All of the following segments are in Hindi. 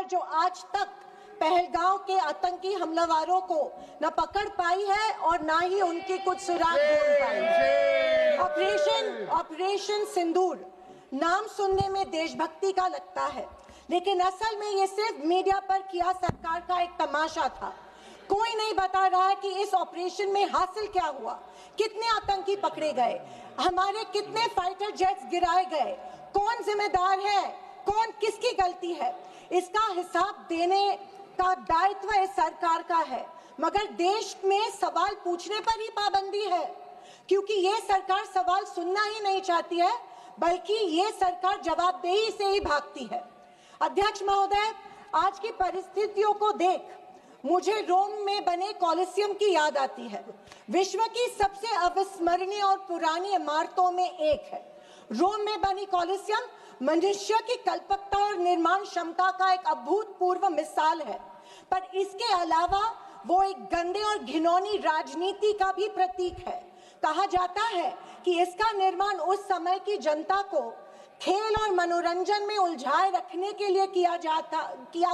जो आज तक पहलगांव के आतंकी हमलावरों को न पकड़ पाई है और न ही उनकी कुछ सुराग ढूंढ पाई है। ऑपरेशन सिंदूर नाम सुनने में देशभक्ति का लगता है, लेकिन असल में ये सिर्फ मीडिया पर किया सरकार का एक तमाशा था। कोई नहीं बता रहा है कि इस ऑपरेशन में हासिल क्या हुआ, कितने आतंकी पकड़े गए, हमारे कितने फाइटर जेट्स गिराए गए, कौन जिम्मेदार है, कौन किसकी गलती है। इसका हिसाब देने का दायित्व इस सरकार का है, मगर देश में सवाल पूछने पर ही पाबंदी है, क्योंकि ये सरकार सवाल सुनना ही नहीं चाहती है, बल्कि ये सरकार जवाबदेही से ही भागती है। अध्यक्ष महोदय, आज की परिस्थितियों को देख मुझे रोम में बने कॉलिसियम की याद आती है। विश्व की सबसे अविस्मरणीय और पुरानी इमारतों में एक है। रोम में बनी कॉलिसियम मनुष्य की कल्पकता और निर्माण क्षमता का एक अभूतपूर्व मिसाल है, पर इसके अलावा वो एक गंदे और घिनौनी राजनीति का भी प्रतीक है। कहा जाता है कि इसका निर्माण उस समय की जनता को खेल और मनोरंजन में उलझाए रखने के लिए किया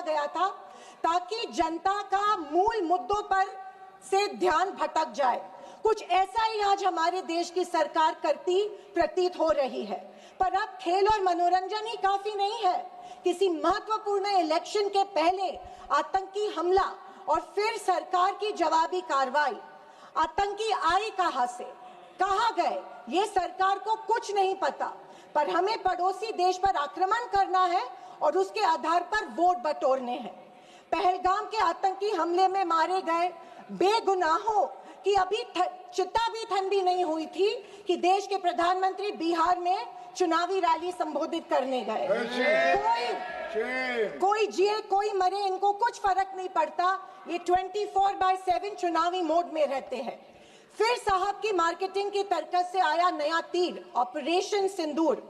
गया था, ताकि जनता का मूल मुद्दों पर से ध्यान भटक जाए। कुछ ऐसा ही आज हमारे देश की सरकार करती प्रतीत हो रही है। पर अब खेल और मनोरंजन ही काफी नहीं है। किसी महत्वपूर्ण इलेक्शन के पहले आतंकी हमला और फिर सरकार की जवाबी कार्रवाई। आतंकी आए कहां से, कहां गए, ये सरकार को कुछ नहीं पता, पर हमें पड़ोसी देश पर आक्रमण करना है और उसके आधार पर वोट बटोरने हैं। पहलगाम के आतंकी हमले में मारे गए बेगुनाहों की अभी चिता भी ठंडी नहीं हुई थी कि देश के प्रधानमंत्री बिहार में चुनावी रैली संबोधित करने गए। कोई जिए कोई मरे, इनको कुछ फर्क नहीं पड़ता। ये 24/7 चुनावी मोड में रहते हैं। फिर साहब की मार्केटिंग की तरकस से आया नया तीर, ऑपरेशन सिंदूर।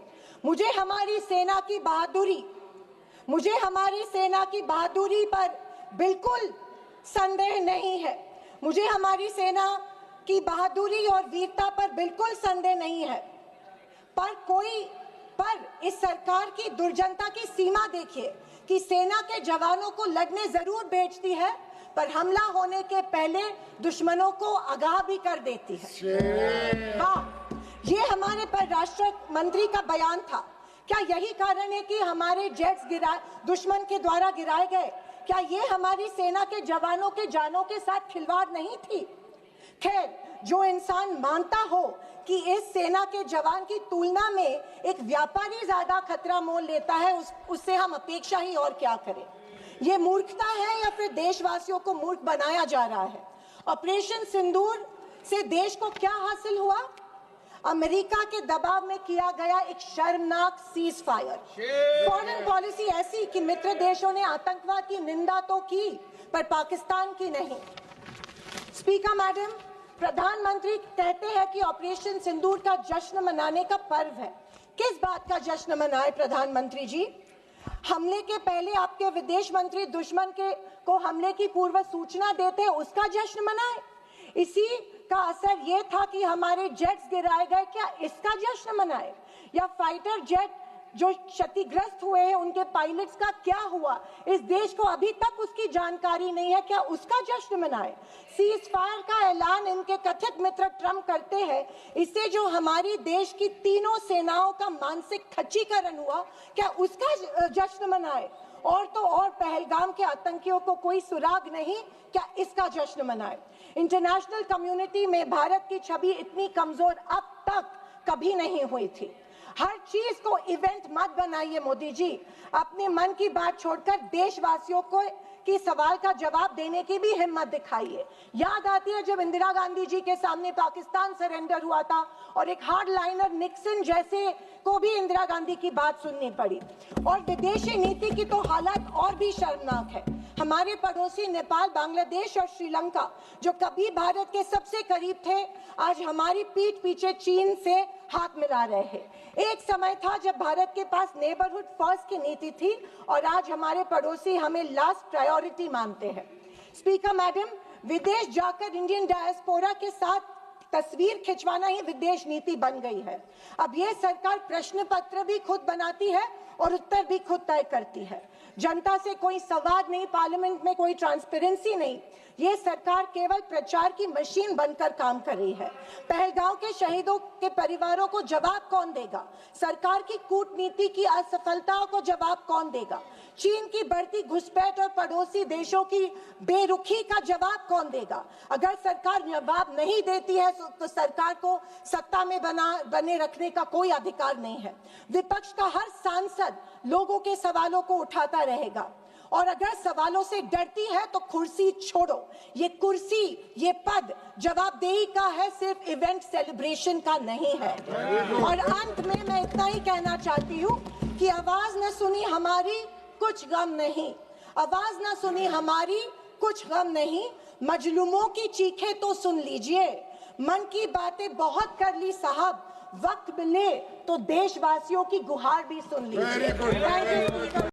मुझे हमारी सेना की बहादुरी पर बिल्कुल संदेह नहीं है। मुझे हमारी सेना की बहादुरी और वीरता पर बिल्कुल संदेह नहीं है, पर इस सरकार की दुर्जनता की सीमा देखिए कि सेना के जवानों को लड़ने जरूर भेजती है, पर हमला होने के पहले दुश्मनों को आगाह भी कर देती है। हाँ, ये हमारे परराष्ट्र मंत्री का बयान था। क्या यही कारण है कि हमारे जेट्स दुश्मन के द्वारा गिराए गए? क्या ये हमारी सेना के जवानों के जानों के साथ खिलवाड़ नहीं थी? खैर, जो इंसान मानता हो कि इस सेना के जवान की तुलना में एक व्यापारी ज्यादा खतरा मोल लेता है, उससे हम अपेक्षा ही और क्या करें। ये मूर्खता है या फिर देशवासियों को मूर्ख बनाया जा रहा है? ऑपरेशन सिंदूर से देश को क्या हासिल हुआ? अमेरिका के दबाव में किया गया एक शर्मनाक सीज फायर। फॉरेन पॉलिसी ऐसी कि मित्र देशों ने आतंकवाद की निंदा तो की, पर पाकिस्तान की नहीं। स्पीकर मैडम, प्रधानमंत्री कहते हैं कि ऑपरेशन सिंदूर का जश्न मनाने का पर्व है। किस बात का जश्न मनाए प्रधानमंत्री जी? हमले के पहले आपके विदेश मंत्री दुश्मन को हमले की पूर्व सूचना देते, उसका जश्न मनाए? इसी का असर ये था कि हमारे जेट्स गिराए गए, क्या इसका जश्न मनाए? या फाइटर जेट जो क्षतिग्रस्त हुए हैं उनके पायलट्स का क्या हुआ? इस देश को अभी तक उसकी जानकारी नहीं है, क्या उसका जश्न मनाए? सीज फायर का ऐलान इनके कथित मित्र ट्रम्प करते हैं, इससे जो हमारी देश की तीनों सेनाओं का मानसिक खच्चीकरण हुआ, क्या उसका जश्न मनाए? और तो और पहलगाम के आतंकियों को कोई सुराग नहीं, क्या इसका जश्न मनाए? इंटरनेशनल कम्युनिटी में भारत की छवि इतनी कमजोर अब तक कभी नहीं हुई थी। हर चीज को इवेंट मत बनाइए मोदी जी। अपने मन की बात छोड़कर देशवासियों को की सवाल का जवाब देने की भी हिम्मत दिखाइए। याद आती है जब इंदिरा गांधी जी के सामने पाकिस्तान सरेंडर हुआ था और एक हार्डलाइनर निक्सन जैसे को भी इंदिरा गांधी की बात सुननी पड़ी। और विदेशी नीति की तो हालत और भी शर्मनाक है। हमारे पड़ोसी नेपाल, बांग्लादेश और श्रीलंका जो कभी भारत के सबसे करीब थे, आज हमारी पीठ पीछे चीन से हाथ मिला रहे हैं। एक समय था जब भारत के पास नेबरहुड फर्स्ट की नीति थी और आज हमारे पड़ोसी हमें लास्ट प्रायोरिटी मानते हैं। स्पीकर मैडम, विदेश जाकर इंडियन डायस्पोरा के साथ तस्वीर खिंचवाना ही विदेश नीति बन गई है। अब यह सरकार प्रश्न पत्र भी खुद बनाती है और उत्तर भी खुद तय करती है। जनता से कोई संवाद नहीं, पार्लियामेंट में कोई ट्रांसपेरेंसी नहीं। ये सरकार केवल प्रचार की मशीन बनकर काम कर रही है। पहलगांव के शहीदों के परिवारों को जवाब कौन देगा? सरकार की कूटनीति की असफलताओं को जवाब कौन देगा? चीन की बढ़ती घुसपैठ और पड़ोसी देशों की बेरुखी का जवाब कौन देगा? अगर सरकार जवाब नहीं देती है तो सरकार को सत्ता में बने रखने का कोई अधिकार नहीं है। विपक्ष का हर सांसद लोगों के सवालों को उठाता रहेगा और अगर सवालों से डरती है तो कुर्सी छोड़ो। ये कुर्सी, ये पद जवाबदेही का है, सिर्फ इवेंट सेलिब्रेशन का नहीं है। और अंत में मैं इतना ही कहना चाहती हूँ कि आवाज न सुनी हमारी, कुछ गम नहीं। आवाज न सुनी हमारी, कुछ गम नहीं। मजलूमों की चीखें तो सुन लीजिए। मन की बातें बहुत कर ली साहब, वक्त मिले तो देशवासियों की गुहार भी सुन लीजिए।